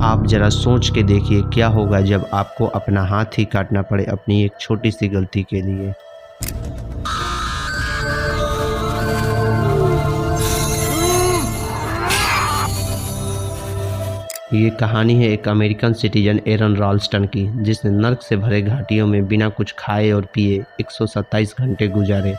आप ज़रा सोच के देखिए क्या होगा जब आपको अपना हाथ ही काटना पड़े अपनी एक छोटी सी गलती के लिए। ये कहानी है एक अमेरिकन सिटीजन एरन राल्स्टन की, जिसने नर्क से भरे घाटियों में बिना कुछ खाए और पिए 127 घंटे गुजारे।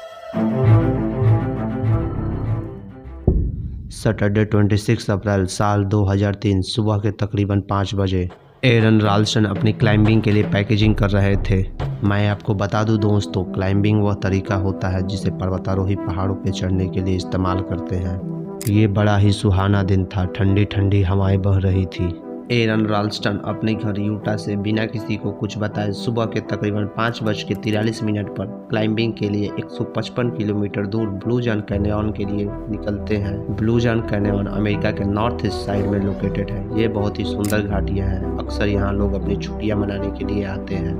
सैटरडे 26 अप्रैल साल 2003 सुबह के तकरीबन 5 बजे एरन राल्स्टन अपनी क्लाइंबिंग के लिए पैकेजिंग कर रहे थे। मैं आपको बता दूं दोस्तों, क्लाइंबिंग वह तरीका होता है जिसे पर्वतारोही पहाड़ों पर चढ़ने के लिए इस्तेमाल करते हैं। ये बड़ा ही सुहाना दिन था, ठंडी ठंडी हवाएं बह रही थी। एरन राल्स्टन अपने घर यूटा से बिना किसी को कुछ बताए सुबह के तकरीबन 5:43 पर क्लाइंबिंग के लिए 155 किलोमीटर दूर ब्लू जॉन कैन्यन के लिए निकलते हैं। ब्लू जॉन कैन्यन अमेरिका के नॉर्थ ईस्ट साइड में लोकेटेड है। ये बहुत ही सुंदर घाटियां हैं। अक्सर यहाँ लोग अपनी छुट्टियां मनाने के लिए आते हैं।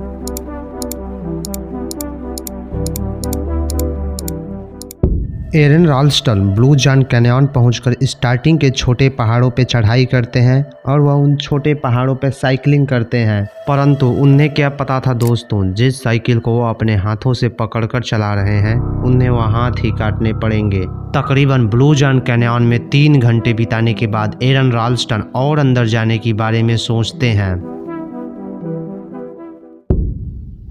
एरन राल्स्टन ब्लू जॉन कैन्यन पहुंचकर स्टार्टिंग के छोटे पहाड़ों पे चढ़ाई करते हैं और वह उन छोटे पहाड़ों पे साइकिलिंग करते हैं। परंतु उन्हें क्या पता था दोस्तों, जिस साइकिल को वो अपने हाथों से पकड़कर चला रहे हैं उन्हें वह हाथ ही काटने पड़ेंगे। तकरीबन ब्लू जॉन कैन्यन में 3 घंटे बिताने के बाद एरन राल्स्टन और अंदर जाने के बारे में सोचते हैं,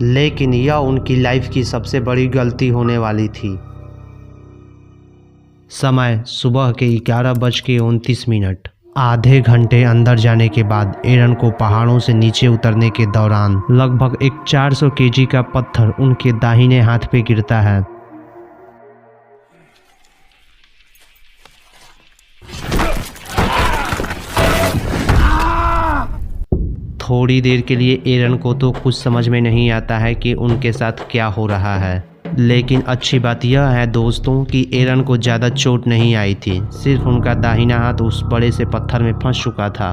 लेकिन यह उनकी लाइफ की सबसे बड़ी गलती होने वाली थी। समय सुबह के 11:29। आधे घंटे अंदर जाने के बाद एरन को पहाड़ों से नीचे उतरने के दौरान लगभग एक 400 केजी का पत्थर उनके दाहिने हाथ पे गिरता है। थोड़ी देर के लिए एरन को तो कुछ समझ में नहीं आता है कि उनके साथ क्या हो रहा है, लेकिन अच्छी बात यह है दोस्तों कि एरन को ज़्यादा चोट नहीं आई थी। सिर्फ उनका दाहिना हाथ उस बड़े से पत्थर में फंस चुका था।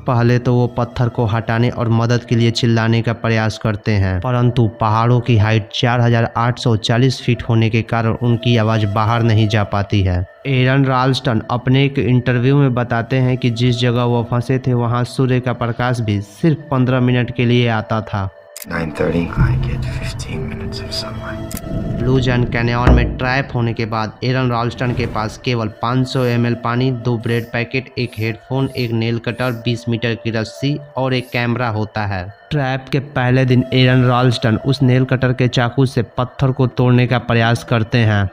पहले तो वो पत्थर को हटाने और मदद के लिए चिल्लाने का प्रयास करते हैं, परंतु पहाड़ों की हाइट 4840 फीट होने के कारण उनकी आवाज़ बाहर नहीं जा पाती है। एरन राल्स्टन अपने एक इंटरव्यू में बताते हैं कि जिस जगह वो फंसे थे वहाँ सूर्य का प्रकाश भी सिर्फ 15 मिनट के लिए आता था। 9:30, I get 15 minutes of sunlight. Blue John Canyon में ट्रैप होने के बाद एरन राल्स्टन के पास केवल 500 ml पानी, 2 ब्रेड पैकेट, एक हेडफोन, एक नेल कटर, 20 मीटर की रस्सी और एक कैमरा होता है। ट्रैप के पहले दिन एरन राल्स्टन उस नेल कटर के चाकू से पत्थर को तोड़ने का प्रयास करते हैं,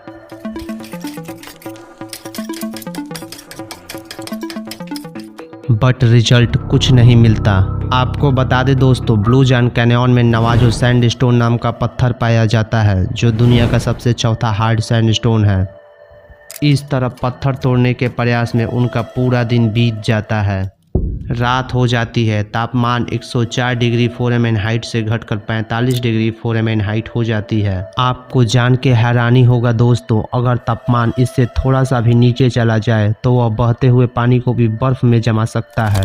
बट रिजल्ट कुछ नहीं मिलता। आपको बता दें दोस्तों, ब्लू जॉन कैन्यन में नवाजो सैंडस्टोन नाम का पत्थर पाया जाता है, जो दुनिया का सबसे चौथा हार्ड सैंडस्टोन है। इस तरह पत्थर तोड़ने के प्रयास में उनका पूरा दिन बीत जाता है। रात हो जाती है। तापमान 104 डिग्री फ़ारेनहाइट से घटकर 45 डिग्री फ़ारेनहाइट हो जाती है। आपको जान के हैरानी होगा दोस्तों, अगर तापमान इससे थोड़ा सा भी नीचे चला जाए तो वह बहते हुए पानी को भी बर्फ में जमा सकता है।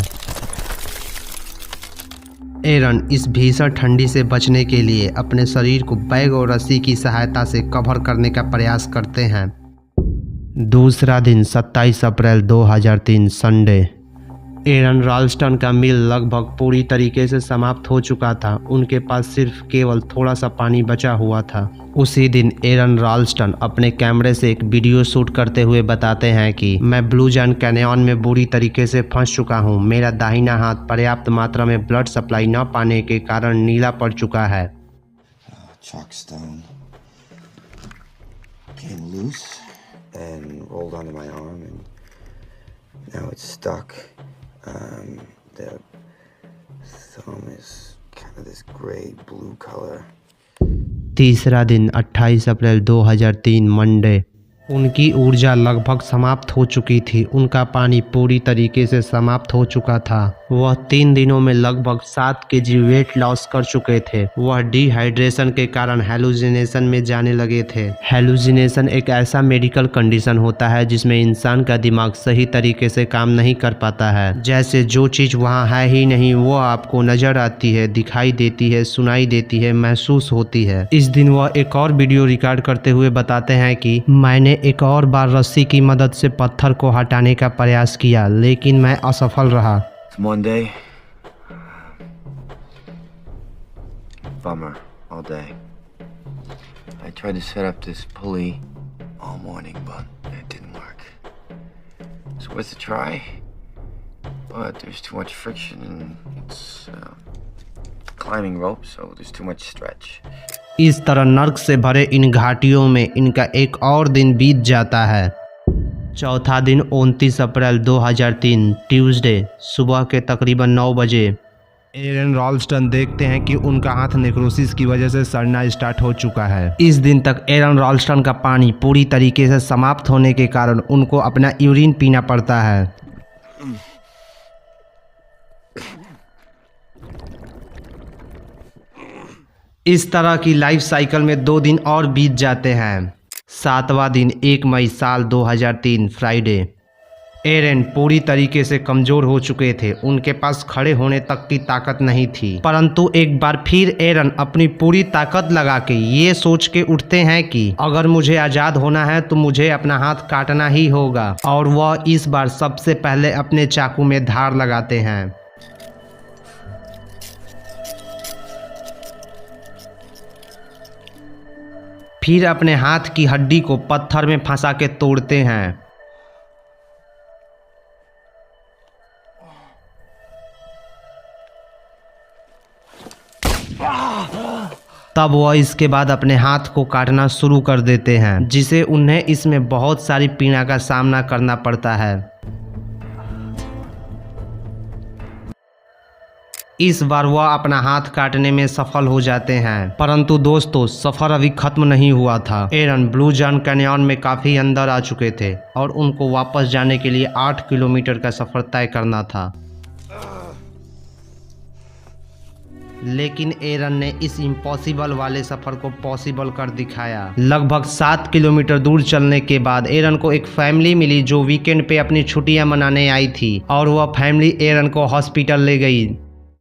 एरन इस भीषण ठंडी से बचने के लिए अपने शरीर को बैग और रस्सी की सहायता से कवर करने का प्रयास करते हैं। दूसरा दिन 27 अप्रैल 2003 संडे। एरन राल्स्टन का मील लगभग पूरी तरीके से समाप्त हो चुका था। उनके पास सिर्फ केवल थोड़ा सा पानी बचा हुआ था। उसी दिन एरन राल्स्टन अपने कैमरे से एक वीडियो शूट करते हुए बताते हैं कि मैं ब्लू जॉन कैन्यन में बुरी तरीके से फंस चुका हूं। मेरा दाहिना हाथ पर्याप्त मात्रा में ब्लड सप्लाई न पाने के कारण नीला पड़ चुका है। Chalkstone came loose and rolled onto my arm, and now it's stuck. The thumb is kind of this gray blue color. तीसरा दिन 28 अप्रैल 2003 मंडे। उनकी ऊर्जा लगभग समाप्त हो चुकी थी। उनका पानी पूरी तरीके से समाप्त हो चुका था। वह 3 दिनों में लगभग 7 केजी वेट लॉस कर चुके थे। वह डिहाइड्रेशन के कारण हेलुसिनेशन में जाने लगे थे। हेलुसिनेशन एक ऐसा मेडिकल कंडीशन होता है जिसमें इंसान का दिमाग सही तरीके से काम नहीं कर पाता है। जैसे जो चीज़ वहाँ है ही नहीं वो आपको नजर आती है, दिखाई देती है, सुनाई देती है, महसूस होती है। इस दिन वह एक और वीडियो रिकॉर्ड करते हुए बताते हैं कि मैंने एक और बार रस्सी की मदद से पत्थर को हटाने का प्रयास किया, लेकिन मैं असफल रहा। It's Monday. Bummer all day. I tried to set up this pulley all morning, but it didn't work. It's worth a try, but there's too much friction and it's climbing rope, so there's too much stretch. इस तरह नर्क से भरे इन घाटियों में इनका एक और दिन बीत जाता है। चौथा दिन 29 अप्रैल 2003 ट्यूसडे सुबह के तकरीबन 9 बजे एरन रॉल्स्टन देखते हैं कि उनका हाथ नेक्रोसिस की वजह से सड़ना स्टार्ट हो चुका है। इस दिन तक एरन रॉल्स्टन का पानी पूरी तरीके से समाप्त होने के कारण उनको अपना यूरिन पीना पड़ता है। इस तरह की लाइफ साइकिल में 2 दिन और बीत जाते हैं। 7वां दिन 1 मई साल 2003 फ्राइडे। एरन पूरी तरीके से कमज़ोर हो चुके थे, उनके पास खड़े होने तक की ताकत नहीं थी। परंतु एक बार फिर एरन अपनी पूरी ताकत लगा के ये सोच के उठते हैं कि अगर मुझे आज़ाद होना है तो मुझे अपना हाथ काटना ही होगा, और वह इस बार सबसे पहले अपने चाकू में धार लगाते हैं। फिर अपने हाथ की हड्डी को पत्थर में फंसा के तोड़ते हैं। तब वह इसके बाद अपने हाथ को काटना शुरू कर देते हैं, जिसे उन्हें इसमें बहुत सारी पीड़ा का सामना करना पड़ता है। इस बार वह अपना हाथ काटने में सफल हो जाते हैं, परंतु दोस्तों सफर अभी खत्म नहीं हुआ था। एरन ब्लू जॉन कैनियन में काफ़ी अंदर आ चुके थे और उनको वापस जाने के लिए 8 किलोमीटर का सफ़र तय करना था। लेकिन एरन ने इस इम्पॉसिबल वाले सफ़र को पॉसिबल कर दिखाया। लगभग 7 किलोमीटर दूर चलने के बाद एरन को एक फैमिली मिली जो वीकेंड पे अपनी छुट्टियां मनाने आई थी, और वह फैमिली एरन को हॉस्पिटल ले गई।